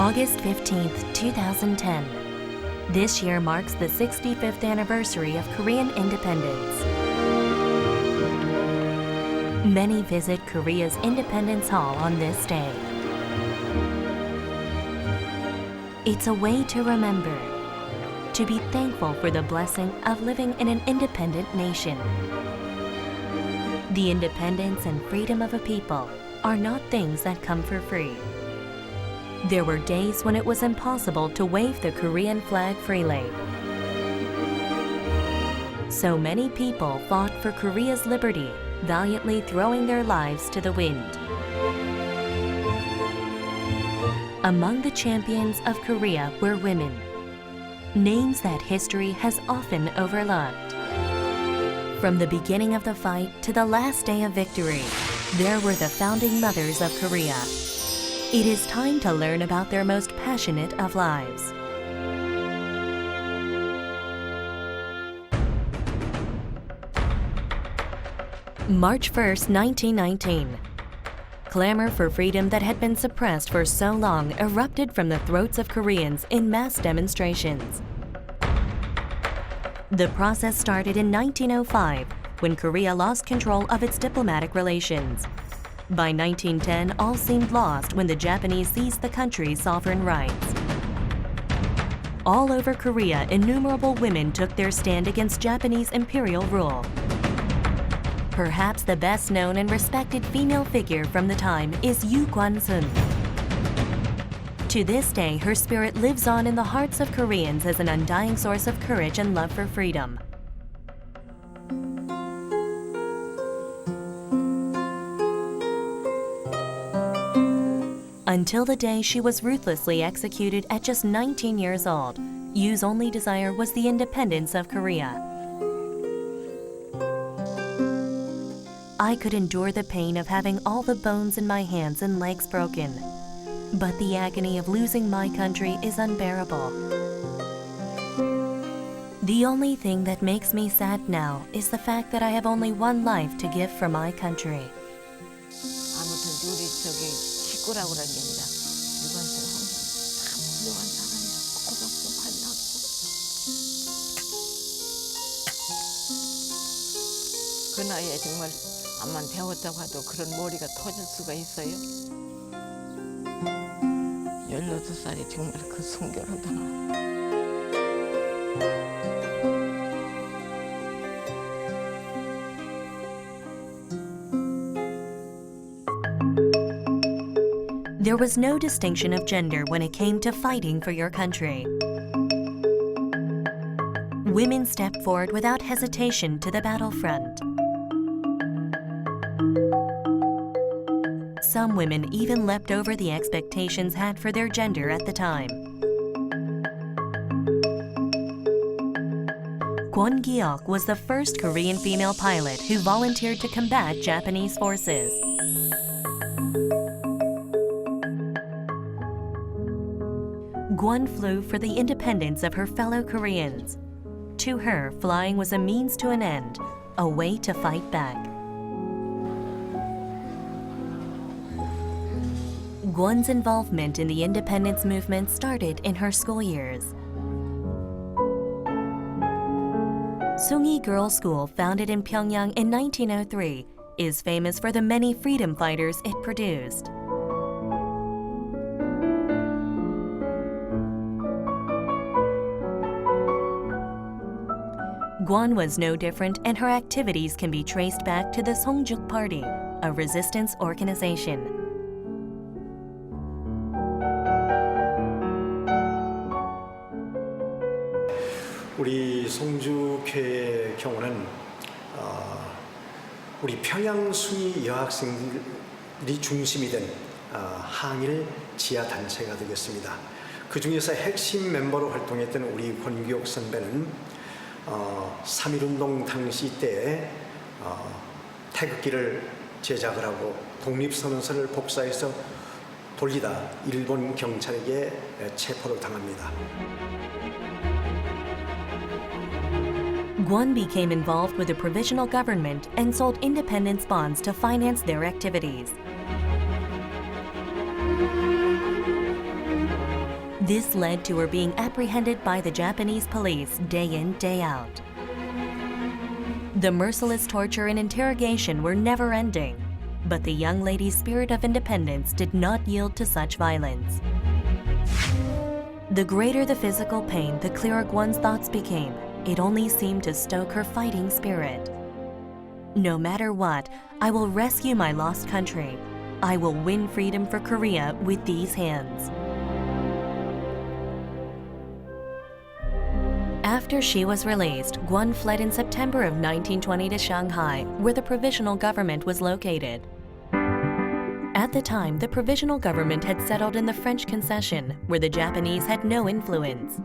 August 15th, 2010. This year marks the 65th anniversary of Korean independence. Many visit Korea's Independence Hall on this day. It's a way to remember, to be thankful for the blessing of living in an independent nation. The independence and freedom of a people are not things that come for free. There were days when it was impossible to wave the Korean flag freely. So many people fought for Korea's liberty, valiantly throwing their lives to the wind. Among the champions of Korea were women, names that history has often overlooked. From the beginning of the fight to the last day of victory, there were the founding mothers of Korea. It is time to learn about their most passionate of lives. March 1st, 1919. Clamor for freedom that had been suppressed for so long erupted from the throats of Koreans in mass demonstrations. The process started in 1905, when Korea lost control of its diplomatic relations. By 1910, all seemed lost when the Japanese seized the country's sovereign rights. All over Korea, innumerable women took their stand against Japanese imperial rule. Perhaps the best known and respected female figure from the time is Yu Kwan-sun. To this day, her spirit lives on in the hearts of Koreans as an undying source of courage and love for freedom. Until the day she was ruthlessly executed at just 19 years old, Yu's only desire was the independence of Korea. I could endure the pain of having all the bones in my hands and legs broken, but the agony of losing my country is unbearable. The only thing that makes me sad now is the fact that I have only one life to give for my country. 아무튼 우리 저기 식구라고 그런 게 아니라 누구한테 참 훌륭한 사람이야. 고생도 많이 하고. 그 나이에 정말 암만 배웠다고 해도 그런 머리가 터질 수가 있어요. 18살이 정말 그 순결하더라. There was no distinction of gender when it came to fighting for your country. Women stepped forward without hesitation to the battlefront. Some women even leapt over the expectations had for their gender at the time. Gwon Gi-ok was the first Korean female pilot who volunteered to combat Japanese forces. Gwon flew for the independence of her fellow Koreans. To her, flying was a means to an end, a way to fight back. Gwon's involvement in the independence movement started in her school years. Sungi Girls' School, founded in Pyongyang in 1903, is famous for the many freedom fighters it produced. Gwon was no different, and her activities can be traced back to the Seongjuk Party, a resistance organization. 우리 송주회의 경우는 우리 평양 순위 여학생들이 중심이 된 항일 지하 단체가 되겠습니다. 그 중에서 핵심 멤버로 활동했던 우리 권기옥 선배는 3.1운동 당시 때에 태극기를 제작을 하고 독립선언서를 복사해서 돌리다 일본 경찰에게 체포를 당합니다. Gwon became involved with the Provisional Government and sold independence bonds to finance their activities. This led to her being apprehended by the Japanese police day in, day out. The merciless torture and interrogation were never ending, but the young lady's spirit of independence did not yield to such violence. The greater the physical pain, the clearer Gwon's thoughts became. It only seemed to stoke her fighting spirit. No matter what, I will rescue my lost country. I will win freedom for Korea with these hands. After she was released, Gwon fled in September of 1920 to Shanghai, where the Provisional Government was located. At the time, the Provisional Government had settled in the French concession, where the Japanese had no influence.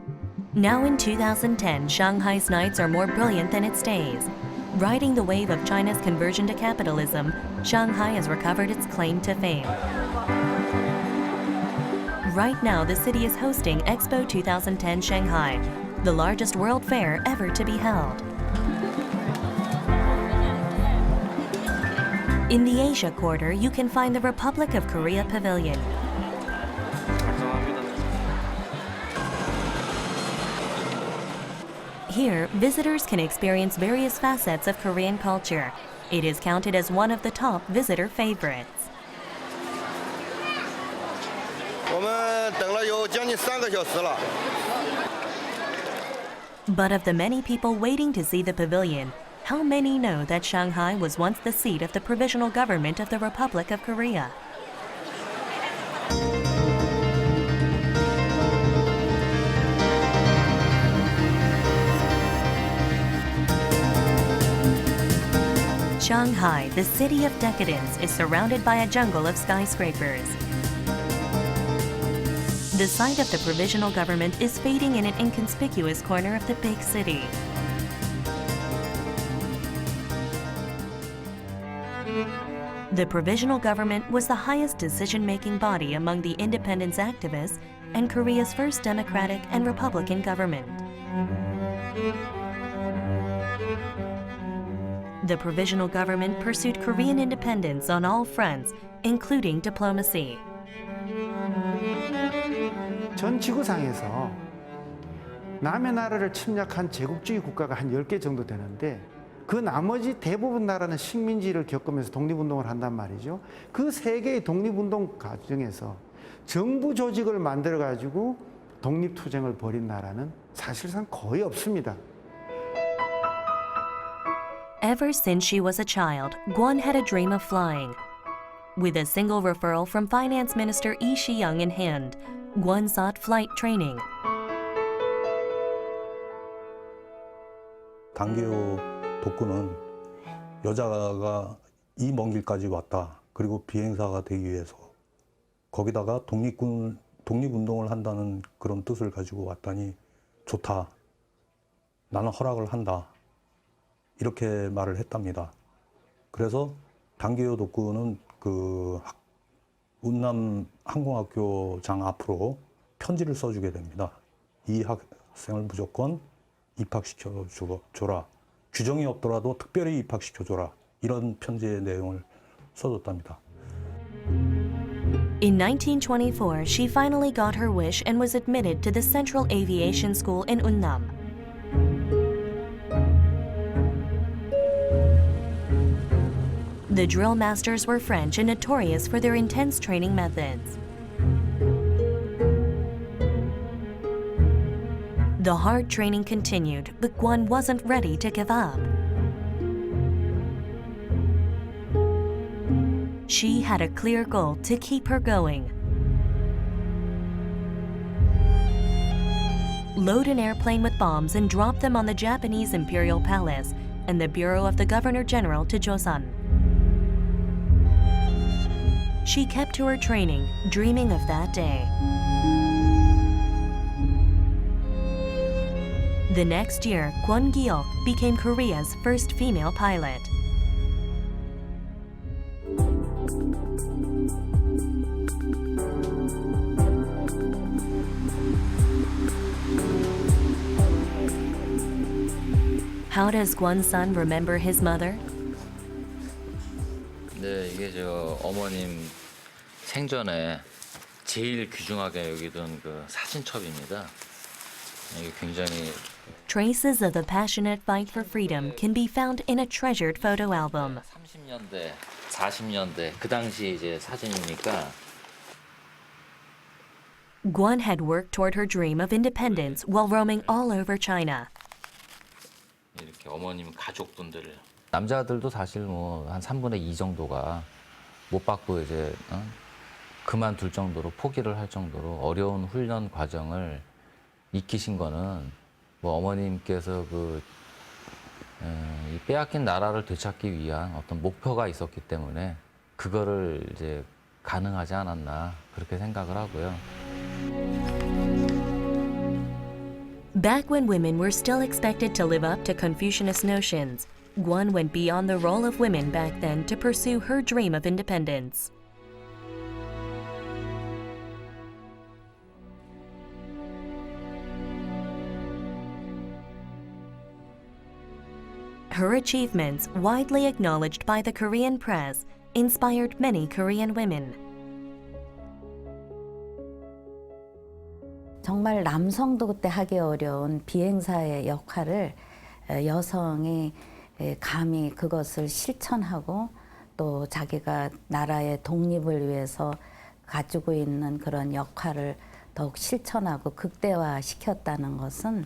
Now in 2010, Shanghai's nights are more brilliant than its days. Riding the wave of China's conversion to capitalism, Shanghai has recovered its claim to fame. Right now, the city is hosting Expo 2010 Shanghai, the largest world fair ever to be held. In the Asia Quarter, you can find the Republic of Korea Pavilion. Here, visitors can experience various facets of Korean culture. It is counted as one of the top visitor favorites. 我们等了有将近3个小时了。 But of the many people waiting to see the pavilion, how many know that Shanghai was once the seat of the Provisional Government of the Republic of Korea? Shanghai, the city of decadence, is surrounded by a jungle of skyscrapers. The site of the Provisional Government is fading in an inconspicuous corner of the big city. The Provisional Government was the highest decision-making body among the independence activists and Korea's first democratic and republican government. The Provisional Government pursued Korean independence on all fronts, including diplomacy. 전 지구상에서 남의 나라를 침략한 제국주의 국가가 한 10개 정도 되는데 그 나머지 대부분 나라는 식민지를 겪으면서 독립운동을 한단 말이죠. 그 세계의 독립운동 과정에서 정부 조직을 만들어가지고 독립투쟁을 벌인 나라는 사실상 거의 없습니다. Ever since she was a child, Gwon had a dream of flying. With a single referral from Finance Minister Lee Si-young in hand, Gwon sought flight training. 단계호 독군은 여자가 이 먼 길까지 왔다. 그리고 비행사가 되기 위해서 거기다가 독립운동을 한다는 그런 뜻을 가지고 왔다니 좋다. 나는 허락을 한다. 이렇게 말을 했답니다. 그래서 단계호 독군은 그 운남 항공학교장 앞으로 편지를 써주게 됩니다. 이 학생을 무조건 입학시켜줘라. 규정이 없더라도 특별히 입학시켜줘라. 이런 편지의 내용을 써줬답니다. In 1924, she finally got her wish and was admitted to the Central Aviation School in Unnam. The drill masters were French and notorious for their intense training methods. The hard training continued, but Gwon wasn't ready to give up. She had a clear goal to keep her going. Load an airplane with bombs and drop them on the Japanese Imperial Palace and the Bureau of the Governor-General to Joseon. She kept to her training, dreaming of that day. The next year, Gwon Gi-ok became Korea's first female pilot. How does Gwon's son remember his mother? 네, 이게 저 어머님 생전에 제일 귀중하게 여기던 그 사진첩입니다. 이게 굉장히 Traces of the passionate fight for freedom can be found in a treasured photo album. 30년대, 40년대 그 당시 이제 사진이니까 Gwon had worked toward her dream of independence while roaming all over China. 이렇게 어머님 가족분들을 남자들도 사실 뭐 한 3분의 2 정도가 못 받고 이제 그만둘 정도로 포기를 할 정도로 어려운 훈련 과정을 익히신 거는 뭐 어머님께서 이 빼앗긴 나라를 되찾기 위한 어떤 목표가 있었기 때문에 그거를 이제 가능하지 않았나 그렇게 생각을 하고요. Back when women were still expected to live up to Confucianist notions, Gwon went beyond the role of women back then to pursue her dream of independence. Her achievements, widely acknowledged by the Korean press, inspired many Korean women. 정말 남성도 그때 하기 어려운 비행사의 역할을 여성이 감히 그것을 실천하고 또 자기가 나라의 독립을 위해서 가지고 있는 그런 역할을 더욱 실천하고 극대화시켰다는 것은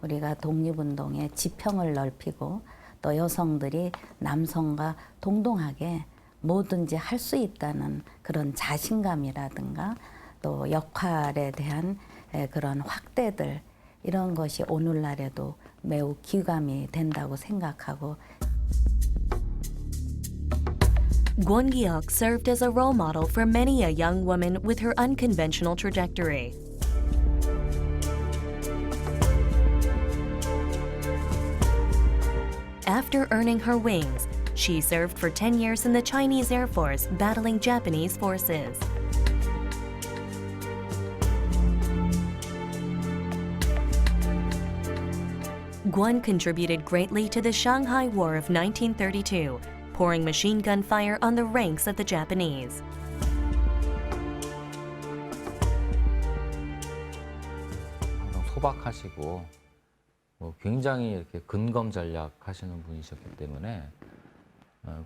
우리가 독립운동의 지평을 넓히고 또 여성들이 남성과 동등하게 뭐든지 할 수 있다는 그런 자신감이라든가 또 역할에 대한 그런 확대들 이런 것이 오늘날에도 매우 기감이 된다고 생각하고 Gwon Gi-ok served as a role model for many a young woman with her unconventional trajectory. After earning her wings, she served for 10 years in the Chinese Air Force battling Japanese forces. Gwon contributed greatly to the Shanghai War of 1932, pouring machine gun fire on the ranks of the Japanese. 소박하시고 굉장히 이렇게 근검 전략하시는 분이셨기 때문에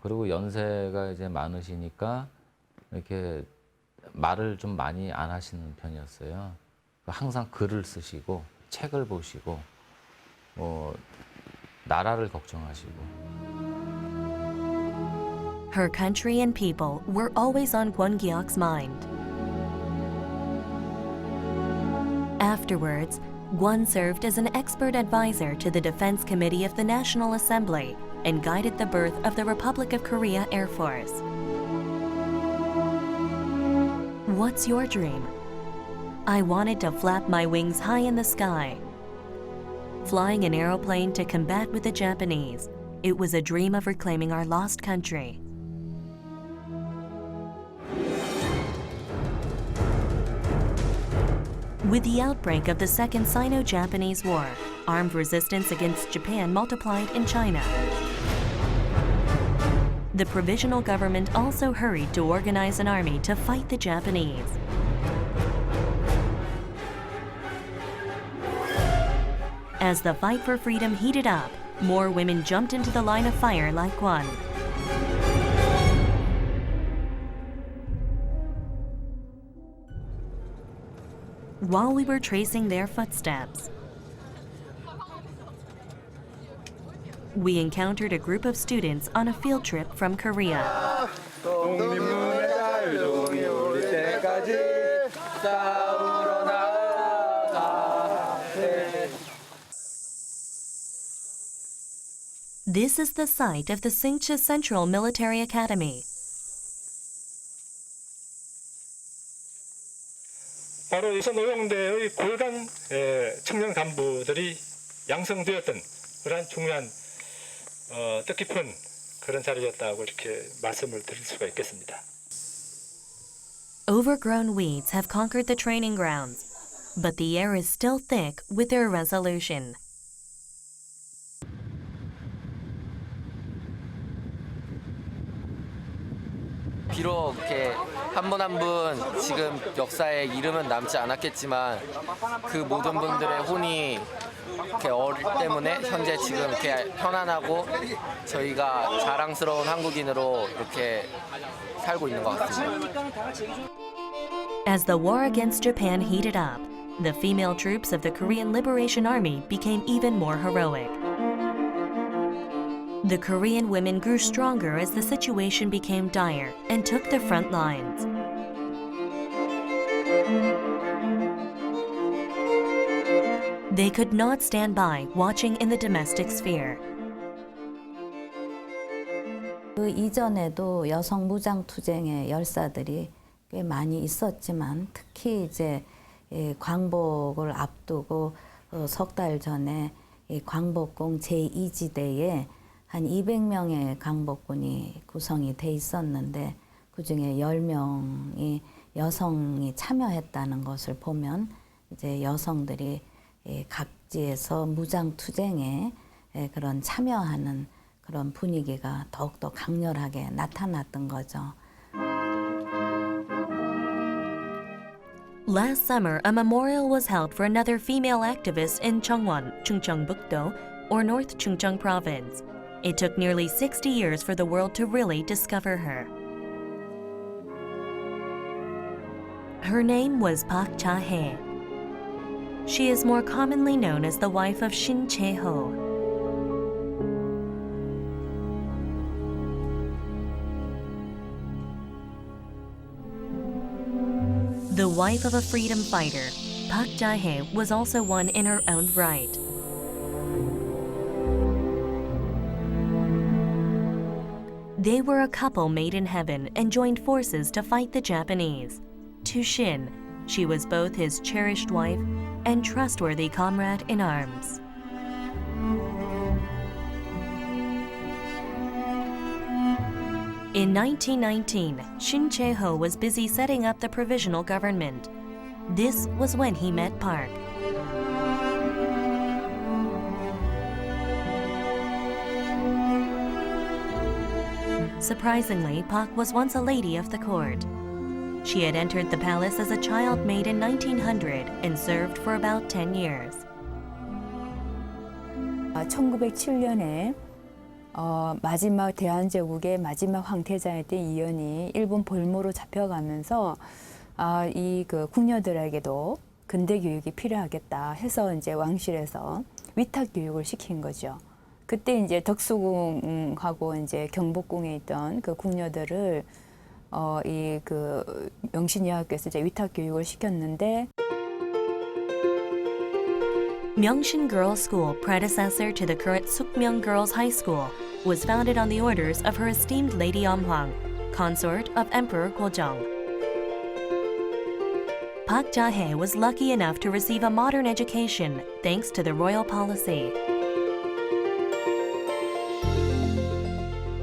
그리고 연세가 이제 많으시니까 이렇게 말을 좀 많이 안 하시는 편이었어요. 항상 글을 쓰시고 책을 보시고 나라를 걱정하시고. Her country and people were always on Gwon Gi-ok's mind. Afterwards, Gwon served as an expert advisor to the Defense Committee of the National Assembly and guided the birth of the Republic of Korea Air Force. What's your dream? I wanted to flap my wings high in the sky. Flying an aeroplane to combat with the Japanese, it was a dream of reclaiming our lost country. With the outbreak of the Second Sino-Japanese War, armed resistance against Japan multiplied in China. The Provisional Government also hurried to organize an army to fight the Japanese. As the fight for freedom heated up, more women jumped into the line of fire like Gwon. While we were tracing their footsteps, we encountered a group of students on a field trip from Korea. This is the site of the Singcha Central Military Academy. 바로 여기서 노용대의 골간 청년 간부들이 양성되었던 그러한 중요한 뜻깊은 그런 자리였다고 이렇게 말씀을 드릴 수가 있겠습니다. Overgrown weeds have conquered the training grounds, but the air is still thick with their resolution. 비록 이렇게 한 분 한 분 지금 역사에 이름은 남지 않았겠지만 그 모든 분들의 혼이 이렇게 어릴 때문에 현재 지금 이렇게 편안하고 저희가 자랑스러운 한국인으로 이렇게 살고 있는 것 같습니다. As the war against Japan heated up, the female troops of the Korean Liberation Army became even more heroic. The Korean women grew stronger as the situation became dire and took the front lines. They could not stand by watching in the domestic sphere. 그 이전에도 여성 무장 투쟁의 열사들이 꽤 많이 있었지만 특히 이제 광복을 앞두고 석 달 전에 광복궁 제2지대에 한 200명의 광복군이 구성이 돼 있었는데 그중에 10명이 여성이 참여했다는 것을 보면 이제 여성들이 각지에서 무장 투쟁에 그런 참여하는 그런 분위기가 더욱더 강렬하게 나타났던 거죠. Last summer, a memorial was held for another female activist in Chungwon, Chungcheongbuk-do, or North Chungcheong Province. It took nearly 60 years for the world to really discover her. Her name was Pak Ja-hye. She is more commonly known as the wife of 신채호의. The wife of a freedom fighter, Pak Ja-hye was also one in her own right. They were a couple made in heaven and joined forces to fight the Japanese. To Shin, she was both his cherished wife and trustworthy comrade in arms. In 1919, 신채호의 was busy setting up the Provisional Government. This was when he met Park. Surprisingly, Park was once a lady of the court. She had entered the palace as a child maid in 1900 and served for about 10 years. 1907년에 마지막 대한제국의 마지막 황태자였던 이연이 일본 볼모로 잡혀가면서 이 그 궁녀들에게도 근대 교육이 필요하겠다 해서 이제 왕실에서 위탁 교육을 시킨 거죠. 그때 이제 덕수궁하고 이제 경복궁에 있던 그 궁녀들을 이 그 명신여학교에서 이제 위탁 교육을 시켰는데. Myeongshin Girls School, predecessor to the current Sukmyeong Girls High School, was founded on the orders of her esteemed Lady Hwang, consort of Emperor Gwojong. Pak Ja-hye was lucky enough to receive a modern education thanks to the royal policy.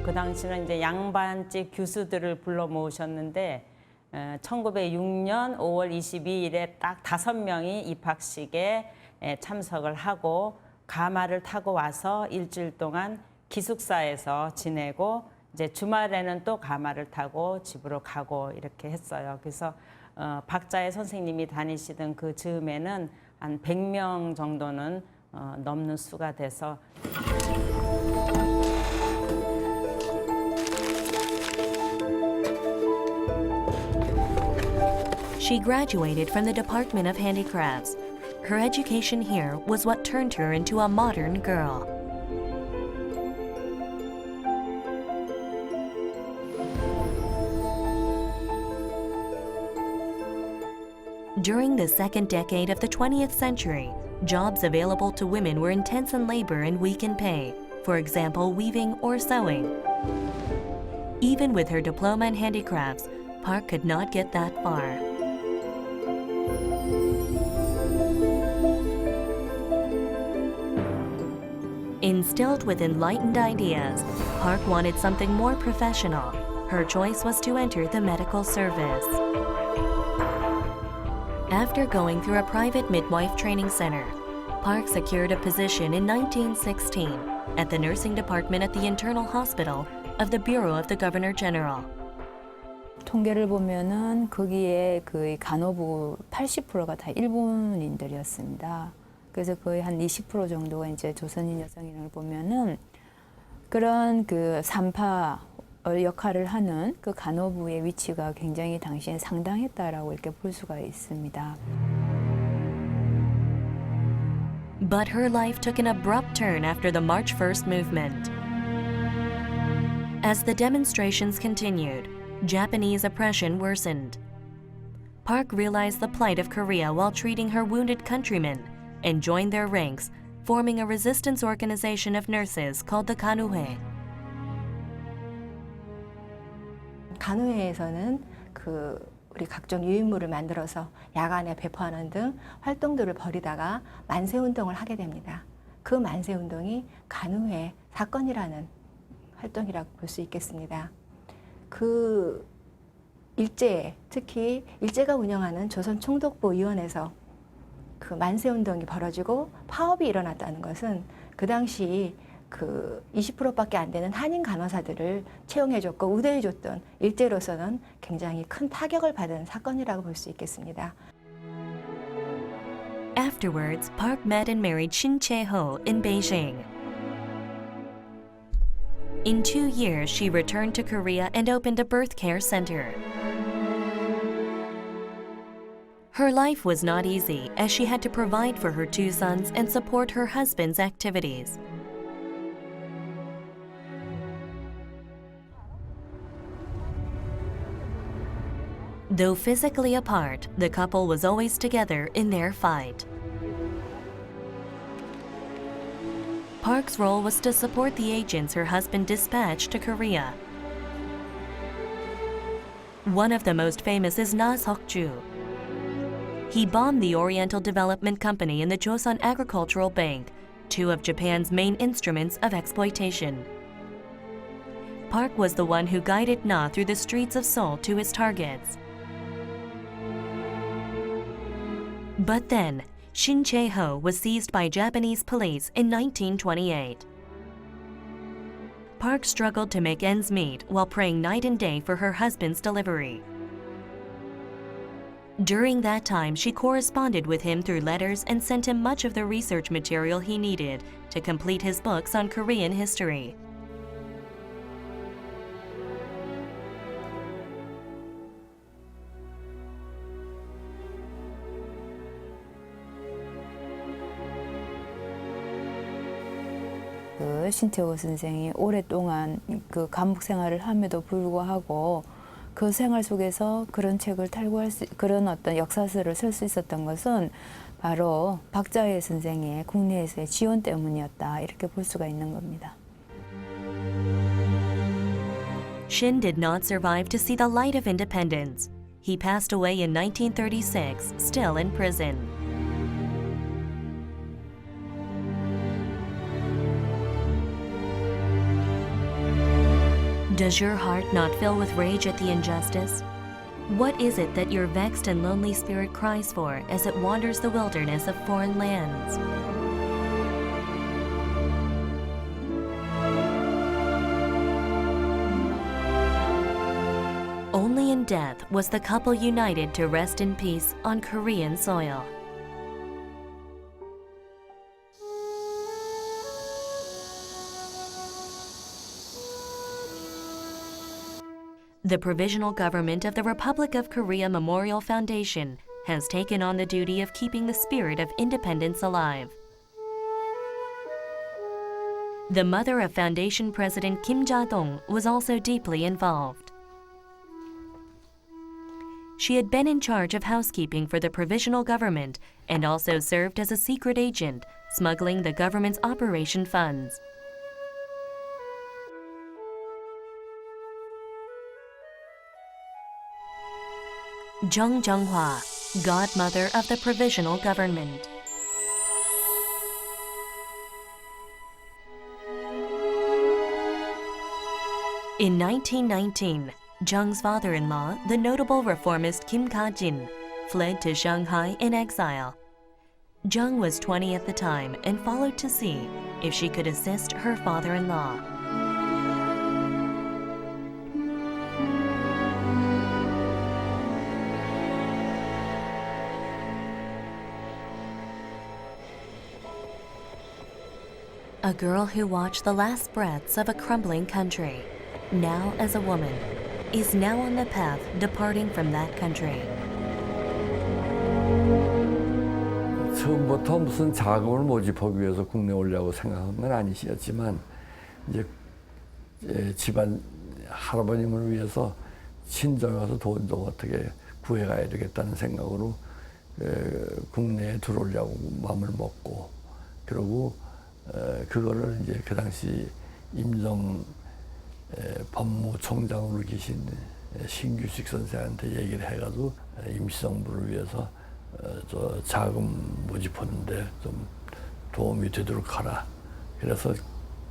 그 당시는 이제 양반집 교수들을 불러 모으셨는데 1906년 5월 22일에 딱 5명이 입학식에 참석을 하고 가마를 타고 와서 일주일 동안 기숙사에서 지내고 이제 주말에는 또 가마를 타고 집으로 가고 이렇게 했어요. 그래서 박자혜 선생님이 다니시던 그 즈음에는 한 100명 정도는 넘는 수가 돼서. She graduated from the Department of Handicrafts. Her education here was what turned her into a modern girl. During the second decade of the 20th century, jobs available to women were intense in labor and weak in pay, for example, weaving or sewing. Even with her diploma in handicrafts, Park could not get that far. Instilled with enlightened ideas, Park wanted something more professional. Her choice was to enter the medical service. After going through a private midwife training center, Park secured a position in 1916 at the nursing department at the Internal Hospital of the Bureau of the Governor General. 통계를 보면은 거기에 그 간호부 80%가 다 일본인들이었습니다. 그래서 거의 한 20% 정도가 이제 조선인 여성인을 보면은 그런 그 산파 역할을 하는 그 간호부의 위치가 굉장히 당시에 상당했다라고 이렇게 볼 수가 있습니다. But her life took an abrupt turn after the March 1st movement. As the demonstrations continued, Japanese oppression worsened. Park realized the plight of Korea while treating her wounded countrymen and joined their ranks, forming a resistance organization of nurses called the 간호회. 간호회에서는 우리 각종 유인물을 만들어서 야간에 배포하는 등 활동들을 벌이다가 만세운동을 하게 됩니다. 그 만세운동이 간호회 사건이라는 활동이라고 볼 수 있겠습니다. 그 일제, 특히 일제가 운영하는 조선총독부위원회에서 그 만세운동이 벌어지고 파업이 일어났다는 것은 그 당시 그 20%밖에 안 되는 한인 간호사들을 채용해줬고 우대해줬던 일제로서는 굉장히 큰 타격을 받은 사건이라고 볼 수 있겠습니다. Afterwards, Park met and married 신채호 in Beijing. In 2 years, she returned to Korea and opened a birth care center. Her life was not easy as she had to provide for her 2 sons and support her husband's activities. Though physically apart, the couple was always together in their fight. Park's role was to support the agents her husband dispatched to Korea. One of the most famous is Seok Joo. He bombed the Oriental Development Company and the Joseon Agricultural Bank, 2 of Japan's main instruments of exploitation. Park was the one who guided Na through the streets of Seoul to his targets. But then, 신채호 was seized by Japanese police in 1928. Park struggled to make ends meet while praying night and day for her husband's delivery. During that time, she corresponded with him through letters and sent him much of the research material he needed to complete his books on Korean history. 그 신채호 선생이 오랫동안 그 감옥 생활을 함에도 불구하고 그 생활 속에서 그런 책을 탈구할 수, 그런 어떤 역사서를 쓸 수 있었던 것은 바로 박자혜 선생의 국내에서의 지원 때문이었다, 이렇게 볼 수가 있는 겁니다. Shin did not survive to see the light of independence. He passed away in 1936, still in prison. Does your heart not fill with rage at the injustice? What is it that your vexed and lonely spirit cries for as it wanders the wilderness of foreign lands? Only in death was the couple united to rest in peace on Korean soil. The Provisional Government of the Republic of Korea Memorial Foundation has taken on the duty of keeping the spirit of independence alive. The mother of Foundation President Kim Ja-dong was also deeply involved. She had been in charge of housekeeping for the Provisional Government and also served as a secret agent, smuggling the government's operation funds. Jeong Jeong-hwa, godmother of the Provisional Government. In 1919, Jeong's father-in-law, the notable reformist Kim Ga-jin, fled to Shanghai in exile. Jeong was 20 at the time and followed to see if she could assist her father-in-law. A girl who watched the last breaths of a crumbling country, now as a woman, is now on the path departing from that country. 처음부터 무슨 자금을 모집하기 위해서 국내에 오려고 생각한 건 아니셨지만 이제 집안 할아버님을 위해서 친정에 가서 돈 좀 어떻게 구해가야 되겠다는 생각으로 국내에 들어오려고 마음을 먹고 그러고 그거를 이제 그 당시 임정 법무총장으로 계신 신규식 선생한테 얘기를 해가지고 임시정부를 위해서 저 자금 모집하는데 좀 도움이 되도록 하라. 그래서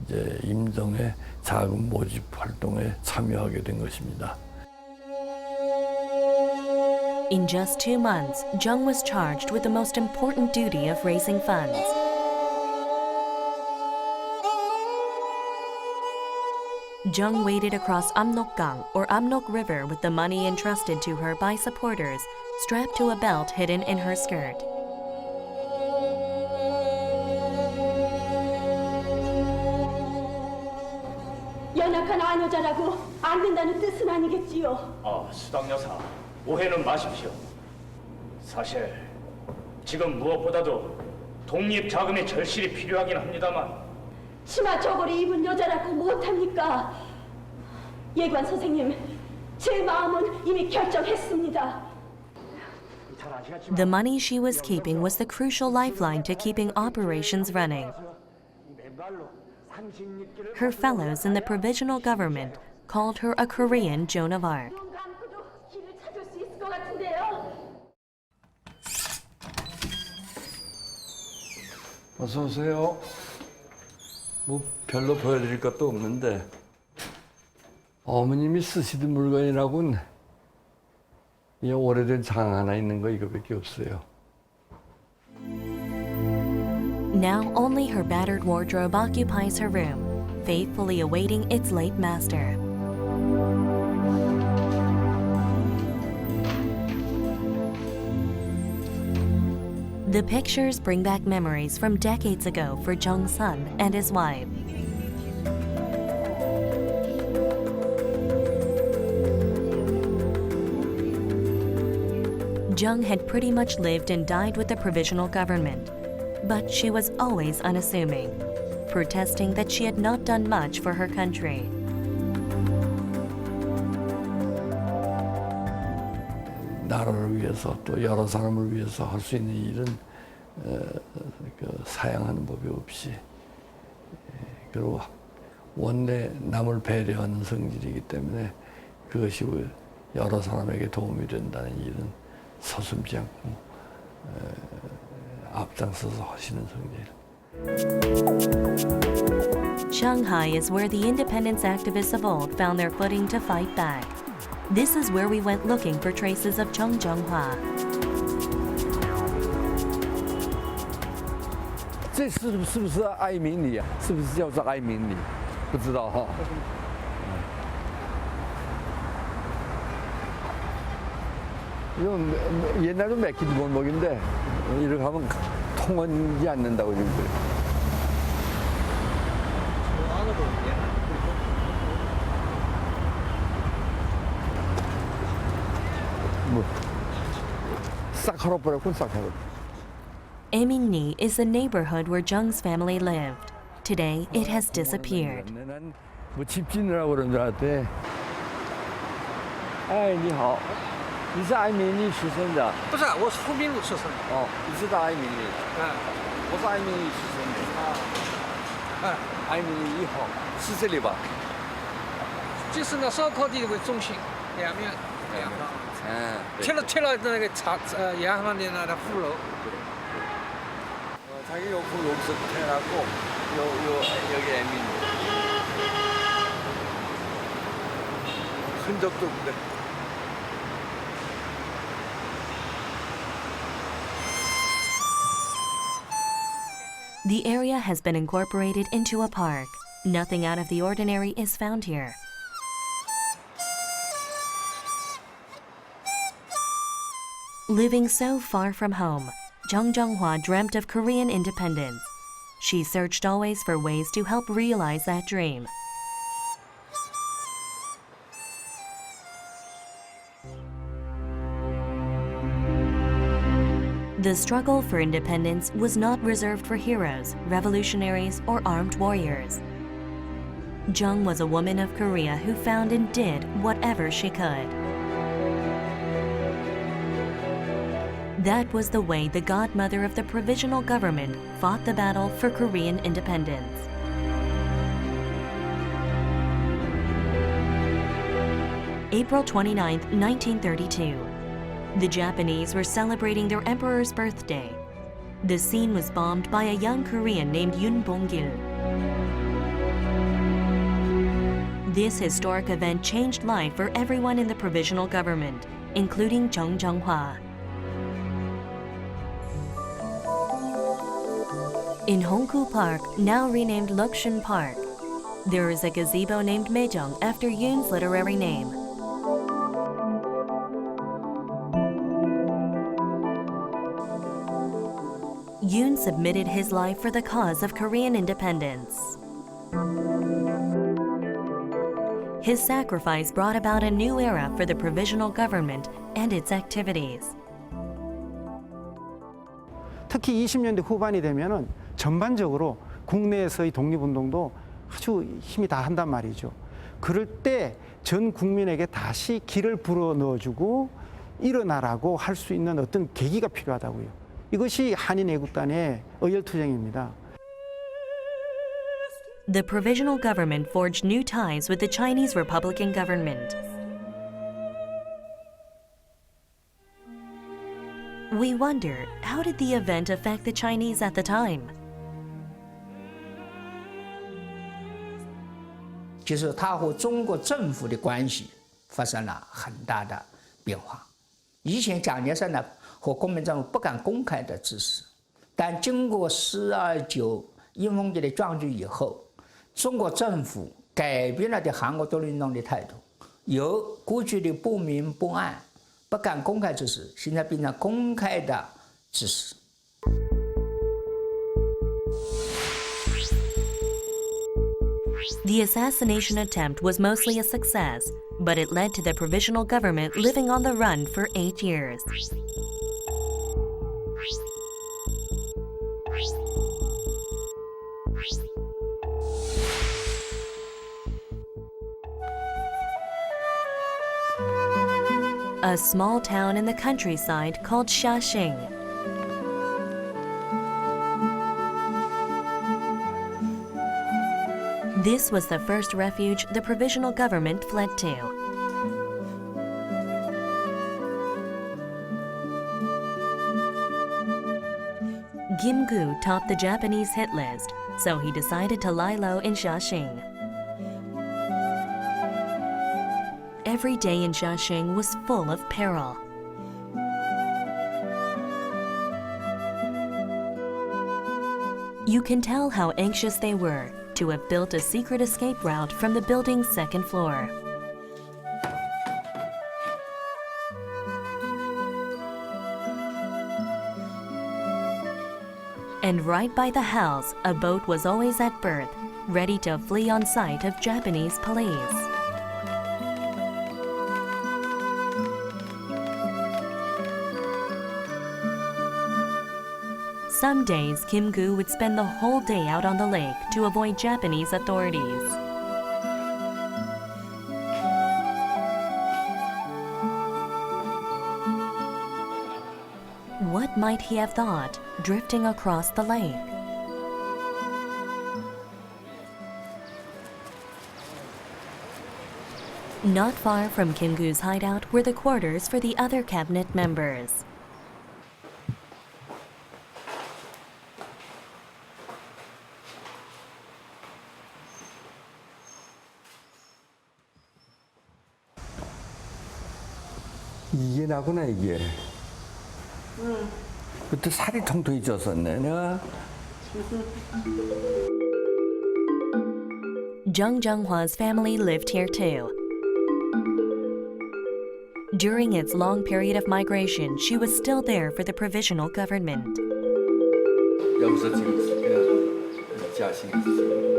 이제 임정의 자금 모집 활동에 참여하게 된 것입니다. In just 2 months, Jeong was charged with the most important duty of raising funds. Jeong waded across Amnok-gang or Amnok River with the money entrusted to her by supporters strapped to a belt hidden in her skirt. 연약한 아녀자라고 안 된다는 뜻은 아니겠지요? 수당 여사, 오해는 마십시오. 사실 지금 무엇보다도 독립 자금이 절실히 필요하긴 합니다만 치마 저고리 입은 여자라고 못합니까? 예관 선생님, 제 마음은 이미 결정했습니다. The money she was keeping was the crucial lifeline to keeping operations running. Her fellows in the Provisional Government called her a Korean Joan of Arc. 길을 찾을 수 있을 것 같은데요. 어서 오세요. 뭐 별로 보여드릴 것도 없는데 어머님이 쓰시던 물건이라고는 이 오래된 장 하나 있는 거 이거밖에 없어요. Now only her battered wardrobe occupies her room, faithfully awaiting its late master. The pictures bring back memories from decades ago for Jeong's son and his wife. Jeong had pretty much lived and died with the Provisional Government, but she was always unassuming, protesting that she had not done much for her country. 나라를 위해서 또 여러 사람을 위해서 할 수 있는 일은 사양하는 법이 없이 그리고 원래 남을 배려하는 성질이기 때문에 그것이 여러 사람에게 도움이 된다는 일은 서슴지 않고 앞장서서 하시는 성질. Shanghai is where the independence activists of old found their footing to fight back. This is where we went looking for traces of Jeong Jeong-hwa. 这是不是爱民里啊？是不是叫做爱民里？不知道哈。 이건 옛날에 맥히도 못 먹인데 이렇게 하면 통하지 않는다고 지금 그래. 뭐 싹 헐어버렸군 싹 헐어. Aimingni is the neighborhood where Jeong's family lived. Today, it has disappeared. 뭐 집 짓느라고 그런 줄 알았대. 哎，你好。 你是爱民里出生的？不是，我是湖滨路出生的。哦，你知道爱民里？我是爱民里出生的。爱民里1号是这里吧？就是那烧烤地为中心，两面两旁。贴了那个洋行的那副楼。자기 여기서 태어났고 여기 애민리. 흔적도 없는데. The area has been incorporated into a park. Nothing out of the ordinary is found here. Living so far from home, Jeong Jeong-hwa dreamt of Korean independence. She searched always for ways to help realize that dream. The struggle for independence was not reserved for heroes, revolutionaries, or armed warriors. Jeong was a woman of Korea who found and did whatever she could. That was the way the godmother of the Provisional Government fought the battle for Korean independence. April 29, 1932. The Japanese were celebrating their emperor's birthday. The scene was bombed by a young Korean named Yoon Bong-gil. This historic event changed life for everyone in the Provisional Government, including Jeong Jeong-hwa. In Hongku Park, now renamed Lokshun Park, there is a gazebo named Maejong after Yoon's literary name. Yoon submitted his life for the cause of Korean independence. His sacrifice brought about a new era for the Provisional Government and its activities. 특히 20년대 후반이 되면은 전반적으로 국내에서의 독립운동도 아주 힘이 다 한단 말이죠. 그럴 때 전 국민에게 다시 길을 불어 넣어주고 일어나라고 할 수 있는 어떤 계기가 필요하다고요. 이것이 한인 애국단의 의열투쟁입니다. The Provisional Government forged new ties with the Chinese Republican government. We wonder, how did the event affect the Chinese at the time? 就是它和中国政府的关系发生了很大的变化。以前蒋介石呢和国民政府不敢公开的支持，但经过4.29英风节的壮举以后，中国政府改变了对韩国独立运动的态度，由过去的不明不暗、不敢公开支持，现在变成公开的支持。 The assassination attempt was mostly a success, but it led to the Provisional Government living on the run for 8 years. A small town in the countryside called Xiaxing. This was the first refuge the Provisional Government fled to. Kim Gu topped the Japanese hit list, so he decided to lie low in Xiaxing. Every day in Xiaxing was full of peril. You can tell how anxious they were to have built a secret escape route from the building's second floor. And right by the house, a boat was always at berth, ready to flee on sight of Japanese police. Some days, Kim Gu would spend the whole day out on the lake to avoid Japanese authorities. What might he have thought, drifting across the lake? Not far from Kim Gu's hideout were the quarters for the other cabinet members. 이게 나구나 이게. 그때 살이 통통이 쪘었네 내가. Jeong Jeong-hwa's family lived here too. During its long period of migration, she was still there for the Provisional Government. 여기서 지금 자신 있어요.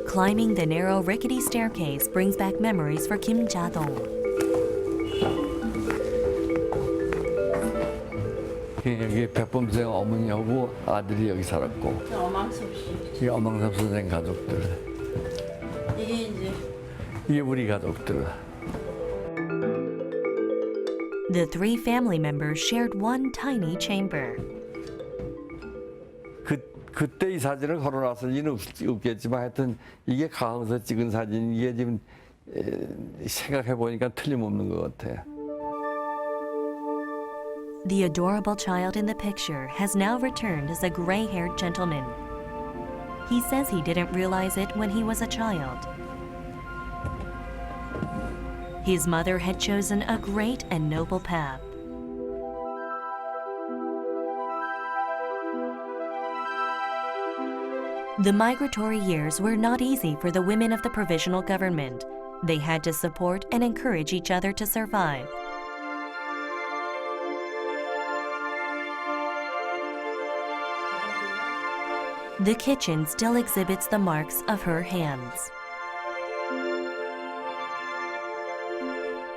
Climbing the narrow, rickety staircase brings back memories for Kim Ja-dong. 여기 백범 선생 어머니하고 아들이 여기 살았고. 어망섭씨. 이 어망섭 선생 가족들. 이게 우리 가족들. The three family members shared one tiny chamber. 그때 이 사진을 걸어놨을리는 없겠지만 하여튼 이게 가항에서 찍은 사진 이게 지금 생각해 보니까 틀림없는 것 같아. The adorable child in the picture has now returned as a gray-haired gentleman. He says he didn't realize it when he was a child. His mother had chosen a great and noble path. The migratory years were not easy for the women of the provisional government. They had to support and encourage each other to survive. The kitchen still exhibits the marks of her hands.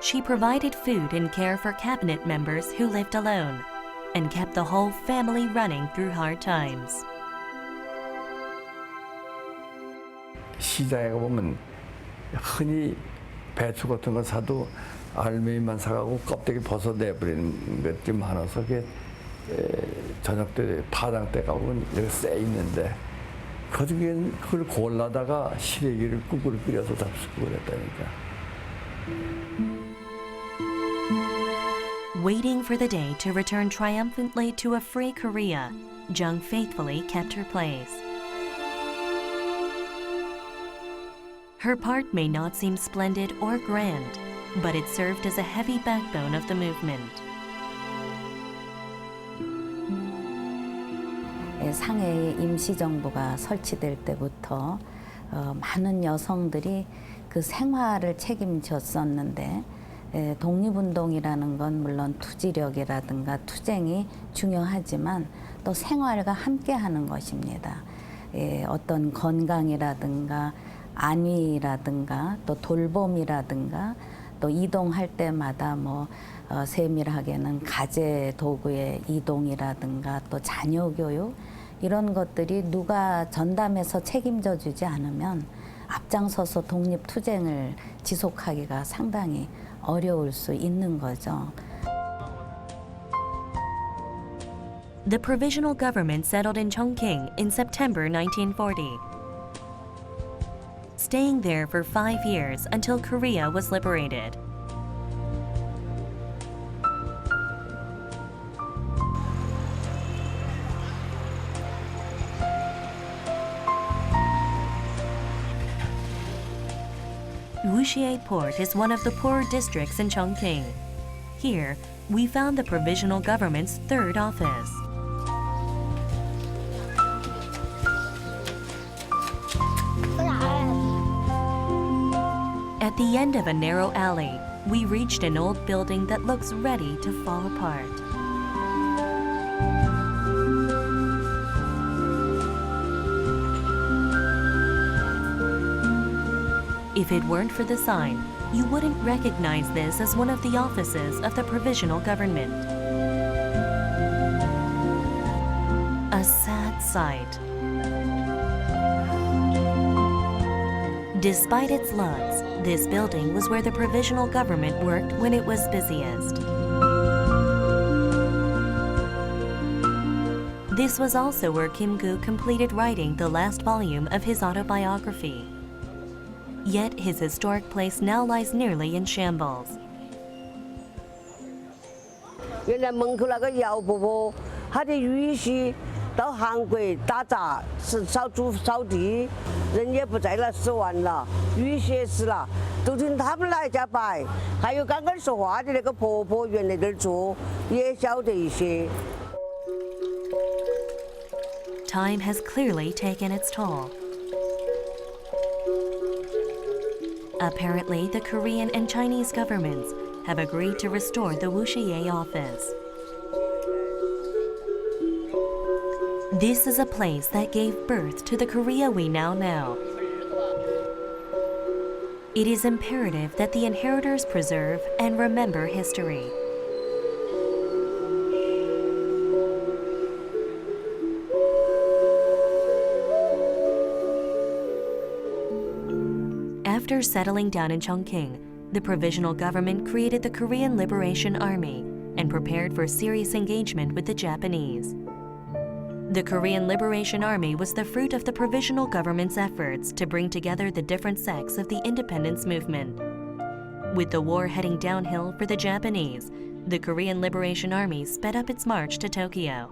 She provided food and care for cabinet members who lived alone and kept the whole family running through hard times. 시장에 보면 흔히 배추 같은 거 사도 알맹이만 사가고 껍데기 벗어내버리는 것들이 많아서 그게 저녁 때 파당 때 가보면 여기 쎄 있는데 그중에 그걸 골라다가 시래기를 국을 끓여서 잡수고 그랬다니까. Waiting for the day to return triumphantly to a free Korea, Jeong faithfully kept her place. Her part may not seem splendid or grand, but it served as a heavy backbone of the movement. 상해의 임시정부가 설치될 때부터 많은 여성들이 그 생활을 책임졌었는데 독립운동이라는 건 물론 투지력이라든가 투쟁이 중요하지만 또 생활과 함께하는 것입니다. 어떤 건강이라든가 안위라든가 또 돌봄이라든가 또 이동할 때마다 세밀하게는 가재 도구의 이동이라든가 또 자녀 교육 이런 것들이 누가 전담해서 책임져 주지 않으면 앞장서서 독립투쟁을 지속하기가 상당히 어려울 수 있는 거죠. The Provisional Government settled in Chongqing in September 1940. Staying there for 5 years until Korea was liberated. Wuxie Port is one of the poorer districts in Chongqing. Here, we found the Provisional Government's third office. At the end of a narrow alley, we reached an old building that looks ready to fall apart. If it weren't for the sign, you wouldn't recognize this as one of the offices of the Provisional Government. A sad sight. Despite its lots, this building was where the Provisional Government worked when it was busiest. This was also where Kim Gu completed writing the last volume of his autobiography. Yet his historic place now lies nearly in shambles. 原来门口那个姚婆婆，她的女婿到韩国打杂，是扫土扫地，人也不在了，死完了，女婿也死了，都请他们来家摆。还有刚刚说话的那个婆婆，原来在这儿住，也晓得一些。 Time has clearly taken its toll. Apparently, the Korean and Chinese governments have agreed to restore the Wuxie office. This is a place that gave birth to the Korea we now know. It is imperative that the inheritors preserve and remember history. After settling down in Chongqing, the Provisional Government created the Korean Liberation Army and prepared for serious engagement with the Japanese. The Korean Liberation Army was the fruit of the Provisional Government's efforts to bring together the different sects of the independence movement. With the war heading downhill for the Japanese, the Korean Liberation Army sped up its march to Tokyo.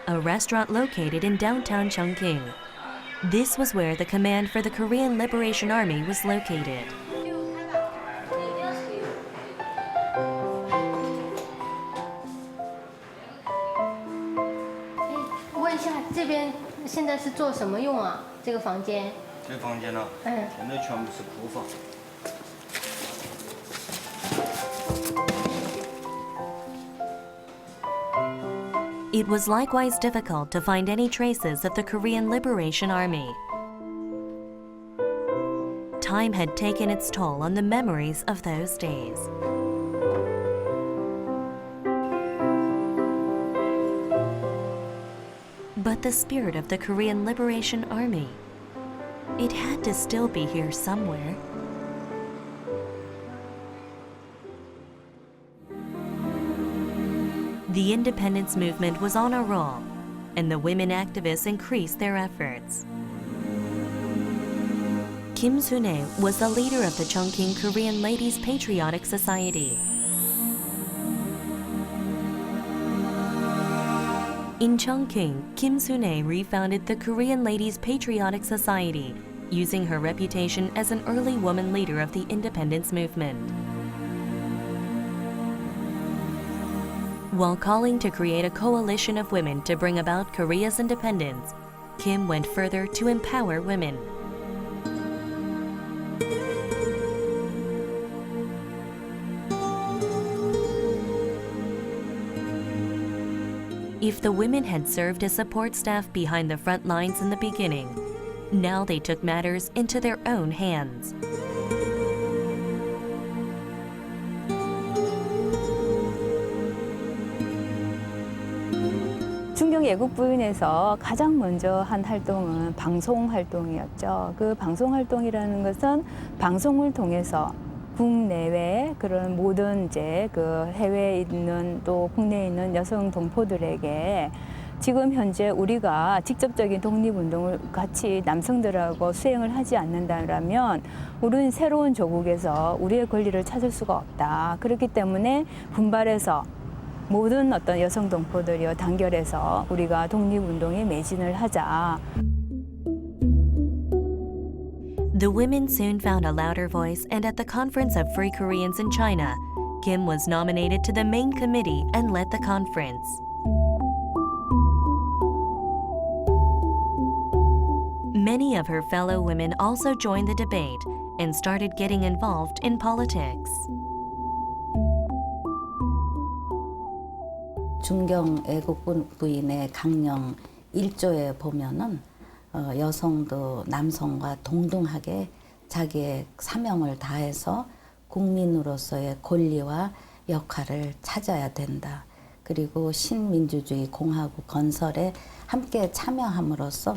A restaurant located in downtown Chongqing. This was where the command for the Korean Liberation Army was located. It was likewise difficult to find any traces of the Korean Liberation Army. Time had taken its toll on the memories of those days. But the spirit of the Korean Liberation Army, it had to still be here somewhere. The independence movement was on a roll, and the women activists increased their efforts. Kim Sun-hye was the leader of the Chongqing Korean Ladies Patriotic Society. In Chongqing, Kim Sun-hye refounded the Korean Ladies Patriotic Society, using her reputation as an early woman leader of the independence movement. While calling to create a coalition of women to bring about Korea's independence, Kim went further to empower women. If the women had served as support staff behind the front lines in the beginning, now they took matters into their own hands. 중경 애국 부인에서 가장 먼저 한 활동은 방송 활동이었죠. 그 방송 활동이라는 것은 방송을 통해서 국내외 그런 모든 이제 그 해외에 있는 또 국내에 있는 여성 동포들에게 지금 현재 우리가 직접적인 독립운동을 같이 남성들하고 수행을 하지 않는다면 우리는 새로운 조국에서 우리의 권리를 찾을 수가 없다. 그렇기 때문에 분발해서 모든 어떤 여성 동포들이여 단결해서 우리가 독립운동에 매진을 하자. The women soon found a louder voice, and at the Conference of Free Koreans in China, Kim was nominated to the main committee and led the conference. Many of her fellow women also joined the debate and started getting involved in politics. 중경 애국 부인의 강령 1조에 보면은 여성도 남성과 동등하게 자기의 사명을 다해서 국민으로서의 권리와 역할을 찾아야 된다. 그리고 신민주주의 공화국 건설에 함께 참여함으로써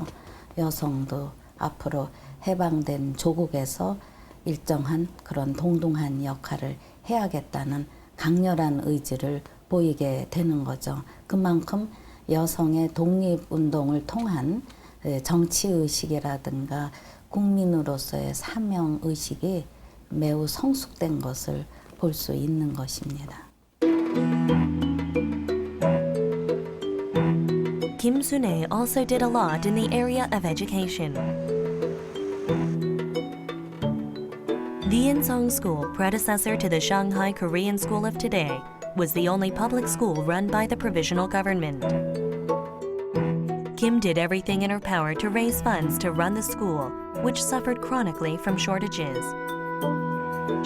여성도 앞으로 해방된 조국에서 일정한 그런 동등한 역할을 해야겠다는 강렬한 의지를 보이게 되는 거죠. 그만큼 여성의 독립운동을 통한 정치의식이라든가 국민으로서의 사명의식이 매우 성숙된 것을 볼 수 있는 것입니다. Kim Sun-hye also did a lot in the area of education. The Insong School, predecessor to the Shanghai Korean School of today, was the only public school run by the Provisional Government. Kim did everything in her power to raise funds to run the school, which suffered chronically from shortages.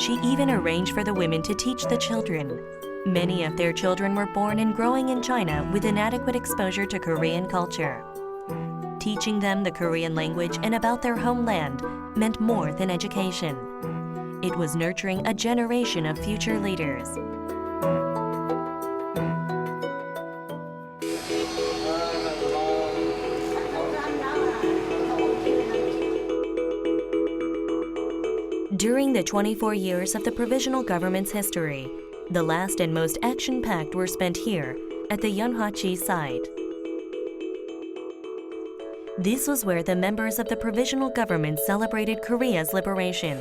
She even arranged for the women to teach the children. Many of their children were born and growing in China with inadequate exposure to Korean culture. Teaching them the Korean language and about their homeland meant more than education. It was nurturing a generation of future leaders. During the 24 years of the Provisional Government's history, the last and most action-packed were spent here at the Yeonhwa-chi site. This was where the members of the Provisional Government celebrated Korea's liberation.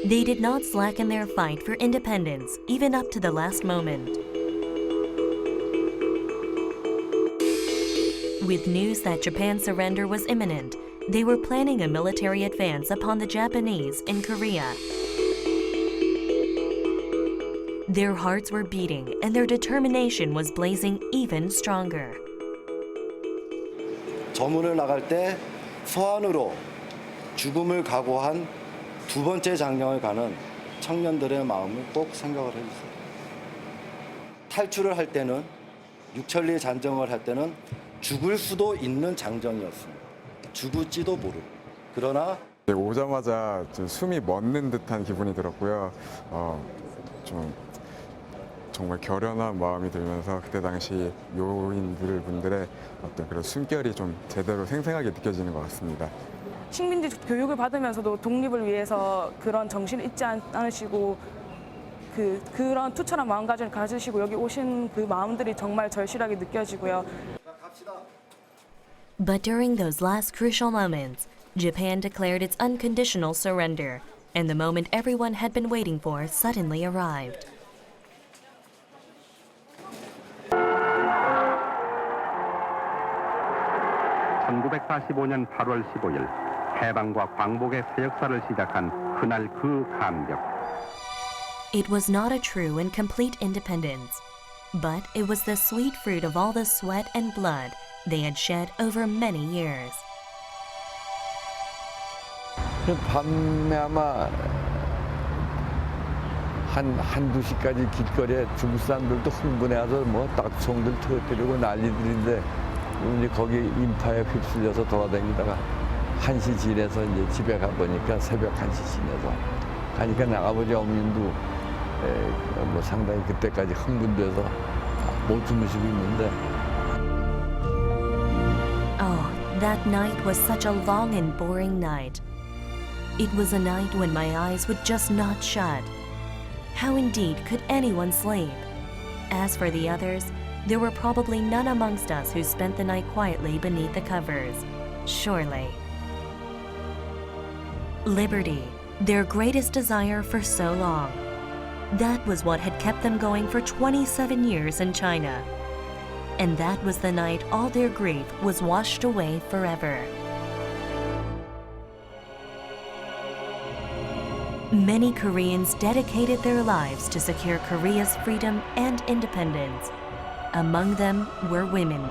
They did not slacken their fight for independence, even up to the last moment. With news that Japan's surrender was imminent, they were planning a military advance upon the Japanese in Korea. Their hearts were beating and their determination was blazing even stronger. 저물을 나갈 때 서안으로 죽음을 각오한 두 번째 장령을 가는 청년들의 마음을 꼭 생각을 해주세요. 탈출을 할 때는 육천리 잔정을 할 때는 죽을 수도 있는 장정이었습니다. 죽을지도 모르고. 그러나 오자마자 좀 숨이 멎는 듯한 기분이 들었고요. 좀 정말 결연한 마음이 들면서 그때 당시 요인들 분들의 어떤 그런 숨결이 좀 제대로 생생하게 느껴지는 것 같습니다. 식민지 교육을 받으면서도 독립을 위해서 그런 정신을 잊지 않으시고 그런 투철한 마음가짐을 가지시고 여기 오신 그 마음들이 정말 절실하게 느껴지고요. But during those last crucial moments, Japan declared its unconditional surrender, and the moment everyone had been waiting for suddenly arrived. (1945년 8월 15일) 해방과 광복의 새 역사를 시작한 그날 그 감격. It was not a true and complete independence, but it was the sweet fruit of all the sweat and blood they had shed over many years. 밤에 아마 한두 시까지 길거리에 중국 사람들도 흥분해서 뭐 딱총들 터뜨리고 난리들인데 이제 거기 인파에 휩쓸려서 돌아다니다가 1시 지내서 이제 집에 가보니까 새벽 1시 지내서 가니까 아버지 어머님도 뭐 상당히 그때까지 흥분돼서 못 주무시고 있는데. Oh, that night was such a long and boring night. It was a night when my eyes would just not shut. How indeed could anyone sleep? As for the others, there were probably none amongst us who spent the night quietly beneath the covers. Surely. Liberty, their greatest desire for so long. That was what had kept them going for 27 years in China. And that was the night all their grief was washed away forever. Many Koreans dedicated their lives to secure Korea's freedom and independence. Among them were women.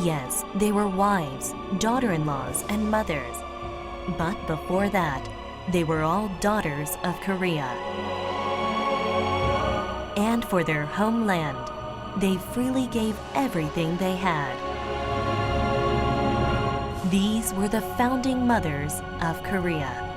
Yes, they were wives, daughter-in-laws, and mothers. But before that, they were all daughters of Korea. And for their homeland, they freely gave everything they had. These were the founding mothers of Korea.